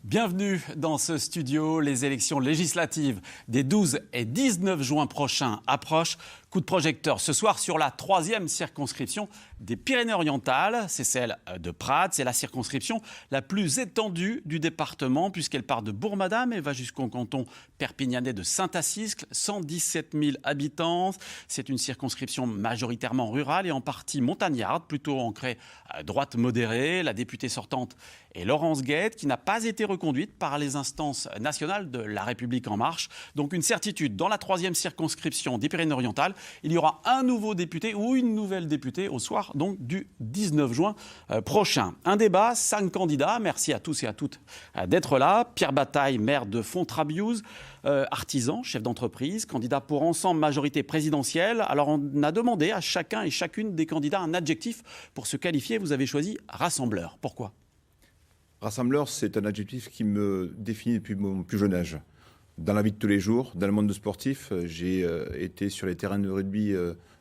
Bienvenue dans ce studio. Les élections législatives des 12 et 19 juin prochains approchent. Coup de projecteur ce soir sur la 3e circonscription des Pyrénées-Orientales. C'est celle de Prades. C'est la circonscription la plus étendue du département puisqu'elle part de Bourg-Madame et va jusqu'au canton perpignanais de Saint-Assiscle. 117 000 habitants. C'est une circonscription majoritairement rurale et en partie montagnarde, plutôt ancrée à droite modérée. La députée sortante est Laurence Guette, qui n'a pas été reconduite par les instances nationales de La République En Marche. Donc une certitude, dans la 3e circonscription des Pyrénées-Orientales, il y aura un nouveau député ou une nouvelle députée au soir donc, du 19 juin prochain. Un débat, 5 candidats. Merci à tous et à toutes d'être là. Pierre Bataille, maire de Fontrabiouz, artisan, chef d'entreprise, candidat pour Ensemble Majorité Présidentielle. Alors on a demandé à chacun et chacune des candidats un adjectif pour se qualifier. Vous avez choisi rassembleur. Pourquoi ? Rassembleur, c'est un adjectif qui me définit depuis mon plus jeune âge. Dans la vie de tous les jours, dans le monde sportif, j'ai été sur les terrains de rugby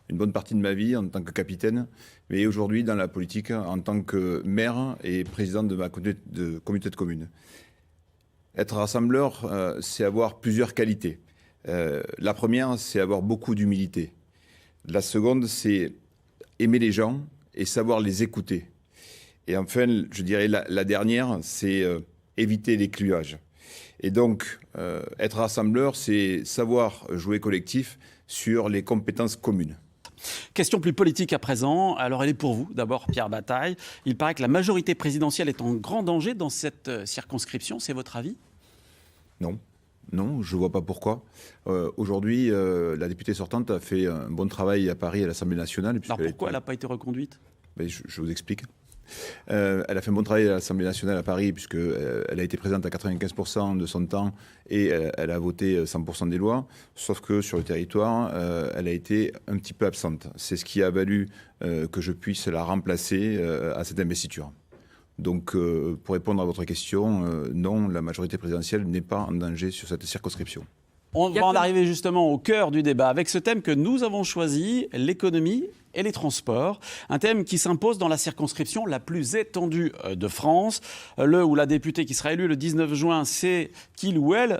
une bonne partie de ma vie en tant que capitaine, mais aujourd'hui dans la politique en tant que maire et président de ma communauté de communes. Être rassembleur, c'est avoir plusieurs qualités. La première, c'est avoir beaucoup d'humilité. La seconde, c'est aimer les gens et savoir les écouter. Et enfin, je dirais la dernière, c'est éviter les clivages. Et donc, être rassembleur, c'est savoir jouer collectif sur les compétences communes. Question plus politique à présent. Alors, elle est pour vous, d'abord, Pierre Bataille. Il paraît que la majorité présidentielle est en grand danger dans cette circonscription. C'est votre avis ? Non. Non, je ne vois pas pourquoi. Aujourd'hui, la députée sortante a fait un bon travail à Paris à l'Assemblée nationale. Alors, pourquoi elle n'a pas été reconduite ? Je vous explique. Elle a fait un bon travail à l'Assemblée nationale à Paris puisqu'elle a été présente à 95% de son temps et elle a voté 100% des lois. Sauf que sur le territoire, elle a été un petit peu absente. C'est ce qui a valu que je puisse la remplacer à cette investiture. Donc, pour répondre à votre question, non, la majorité présidentielle n'est pas en danger sur cette circonscription. On va en arriver justement au cœur du débat avec ce thème que nous avons choisi, l'économie et les transports. Un thème qui s'impose dans la circonscription la plus étendue de France. Le ou la députée qui sera élue le 19 juin, c'est qu'il ou elle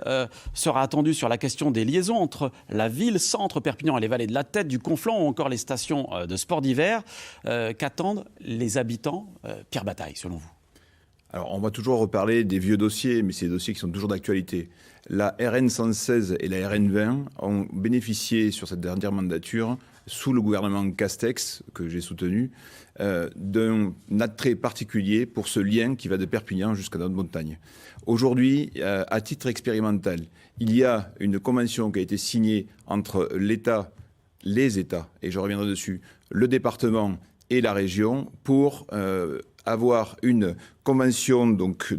sera attendu sur la question des liaisons entre la ville-centre Perpignan et les vallées de la Tête, du Conflent ou encore les stations de sport d'hiver. Qu'attendent les habitants, Pierre Bataille, selon vous ? Alors, on va toujours reparler des vieux dossiers, mais c'est des dossiers qui sont toujours d'actualité. La RN 116 et la RN 20 ont bénéficié sur cette dernière mandature, sous le gouvernement Castex, que j'ai soutenu, d'un attrait particulier pour ce lien qui va de Perpignan jusqu'à notre montagne. Aujourd'hui, à titre expérimental, il y a une convention qui a été signée entre l'État, les États, et je reviendrai dessus, le département et la région pour avoir une convention donc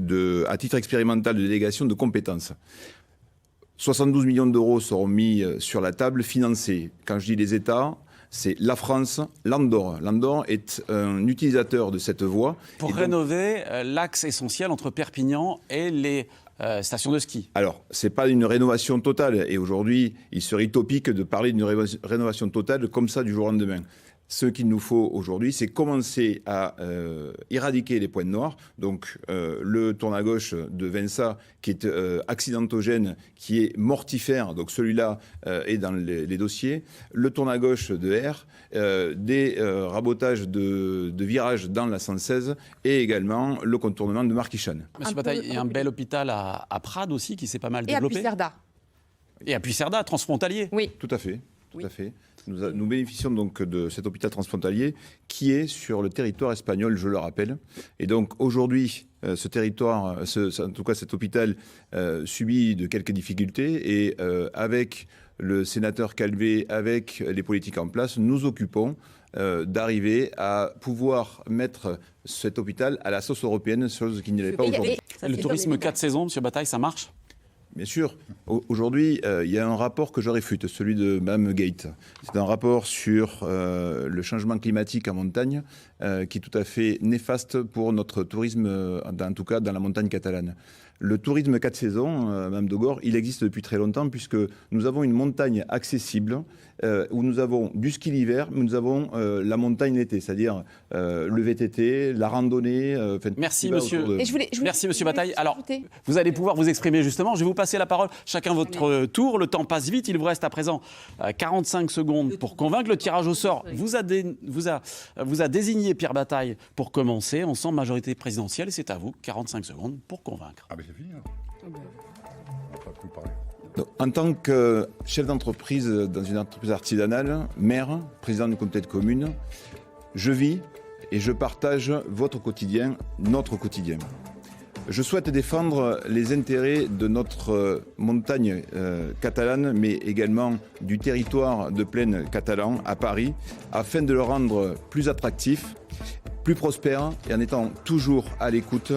à titre expérimental de délégation de compétences. 72 millions d'euros seront mis sur la table, financés. Quand je dis les États, c'est la France, l'Andorre. L'Andorre est un utilisateur de cette voie. Pour rénover l'axe essentiel entre Perpignan et les stations de ski. Alors, ce n'est pas une rénovation totale. Et aujourd'hui, il serait utopique de parler d'une rénovation totale comme ça du jour au lendemain. Ce qu'il nous faut aujourd'hui, c'est commencer à éradiquer les points noirs. Donc, le tourne à gauche de Vinça, qui est accidentogène, qui est mortifère. Donc, celui-là est dans les dossiers. Le tourne à gauche de R, des rabotages de virages dans la 116 et également le contournement de Marquichane. Monsieur Bataille, il y a un bel hôpital à Prades aussi qui s'est pas mal développé. Et à Puigcerdà. Et à Puigcerdà, transfrontalier. Oui. Tout à fait. Tout Oui. à fait. Nous bénéficions donc de cet hôpital transfrontalier qui est sur le territoire espagnol, je le rappelle. Et donc aujourd'hui, ce territoire, en tout cas cet hôpital, subit de quelques difficultés. Et avec le sénateur Calvet, avec les politiques en place, nous occupons d'arriver à pouvoir mettre cet hôpital à la sauce européenne, chose qui n'y avait pas aujourd'hui. Et le tourisme 4 saisons, Monsieur Bataille, ça marche ? Bien sûr. Aujourd'hui, il y a un rapport que je réfute, celui de Mme Gate. C'est un rapport sur le changement climatique en montagne qui est tout à fait néfaste pour notre tourisme, en tout cas dans la montagne catalane. Le tourisme 4 saisons, Mme Degor, il existe depuis très longtemps puisque nous avons une montagne accessible où nous avons du ski l'hiver, mais nous avons la montagne l'été, c'est-à-dire le VTT, la randonnée. Merci, monsieur. Merci, monsieur Bataille. Alors, ajouter. vous allez pouvoir vous exprimer justement. Je vais vous passer la parole. Chacun votre tour. Le temps passe vite. Il vous reste à présent 45 secondes pour convaincre. Le tirage au sort vous a désigné Pierre Bataille pour commencer. Ensemble, majorité présidentielle. Et c'est à vous. 45 secondes pour convaincre. Ah ben c'est fini. On va pas plus parler. Donc, en tant que chef d'entreprise dans une entreprise artisanale, maire, président du comité de commune, je vis et je partage votre quotidien, notre quotidien. Je souhaite défendre les intérêts de notre montagne catalane, mais également du territoire de plaine catalan à Paris, afin de le rendre plus attractif, plus prospère et en étant toujours à l'écoute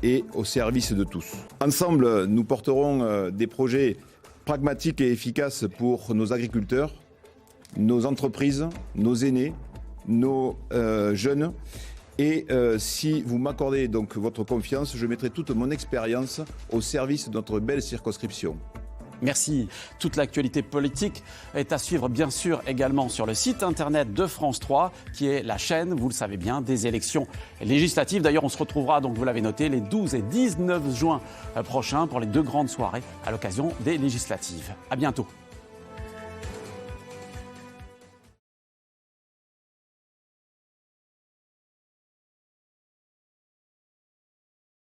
et au service de tous. Ensemble, nous porterons des projets pragmatiques et efficaces pour nos agriculteurs, nos entreprises, nos aînés, nos jeunes. Et si vous m'accordez donc votre confiance, je mettrai toute mon expérience au service de notre belle circonscription. Merci. Toute l'actualité politique est à suivre, bien sûr, également sur le site internet de France 3, qui est la chaîne, vous le savez bien, des élections législatives. D'ailleurs, on se retrouvera, donc vous l'avez noté, les 12 et 19 juin prochains pour les deux grandes soirées à l'occasion des législatives. À bientôt.